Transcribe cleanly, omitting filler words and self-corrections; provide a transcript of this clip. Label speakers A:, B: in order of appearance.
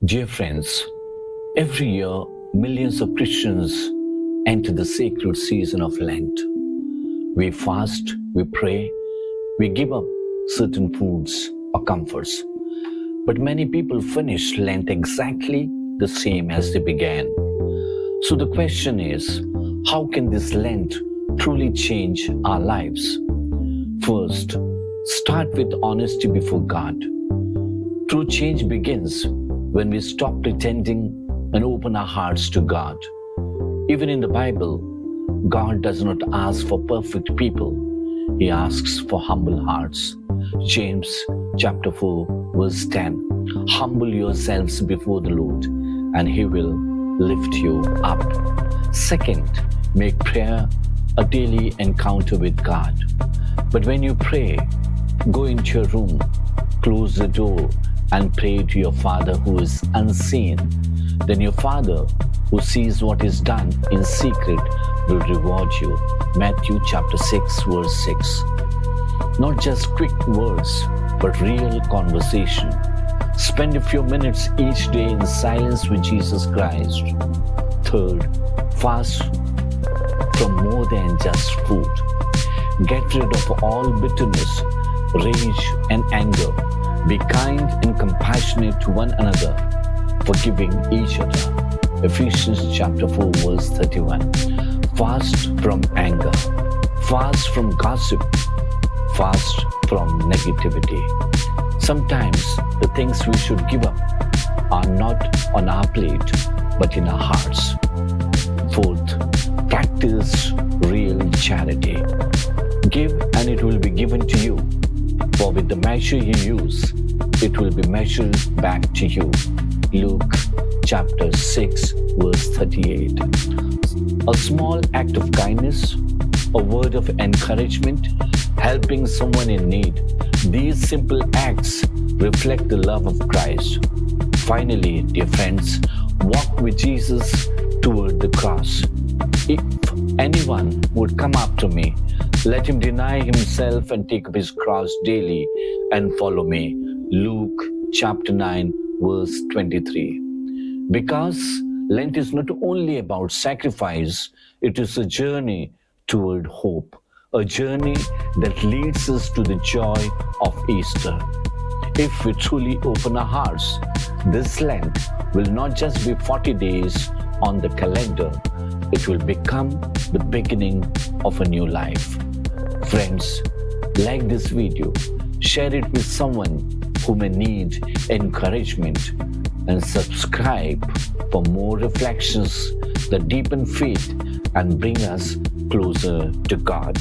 A: Dear friends, every year millions of Christians enter the sacred season of Lent. We fast, we pray, we give up certain foods or comforts. But many people finish Lent exactly the same as they began. So the question is, how can this Lent truly change our lives? First, start with honesty before God. True change begins when we stop pretending and open our hearts to God. Even in the Bible, God does not ask for perfect people. He asks for humble hearts. James chapter 4 verse 10. Humble yourselves before the Lord and He will lift you up. Second, make prayer a daily encounter with God. But when you pray, go into your room, close the door, and pray to your Father who is unseen. Then your Father who sees what is done in secret will reward you. Matthew chapter 6 verse 6. Not just quick words, but real conversation. Spend a few minutes each day in silence with Jesus Christ. Third, fast from more than just food. Get rid of all bitterness, rage, and anger. Be kind and compassionate to one another, forgiving each other. Ephesians chapter 4 verse 31. Fast from anger. Fast from gossip. Fast from negativity. Sometimes the things we should give up are not on our plate, but in our hearts. Fourth, practice real charity. Give and it will be given to you. For with the measure you use, it will be measured back to you. Luke chapter 6 verse 38. A small act of kindness, a word of encouragement, helping someone in need. These simple acts reflect the love of Christ. Finally, dear friends, walk with Jesus toward the cross. If anyone would come after me, let him deny himself and take up his cross daily and follow me. Luke chapter 9 verse 23. Because Lent is not only about sacrifice, it is a journey toward hope, a journey that leads us to the joy of Easter. If we truly open our hearts, this Lent will not just be 40 days on the calendar, it will become the beginning of a new life. Friends, like this video, share it with someone who may need encouragement, and subscribe for more reflections that deepen faith and bring us closer to God.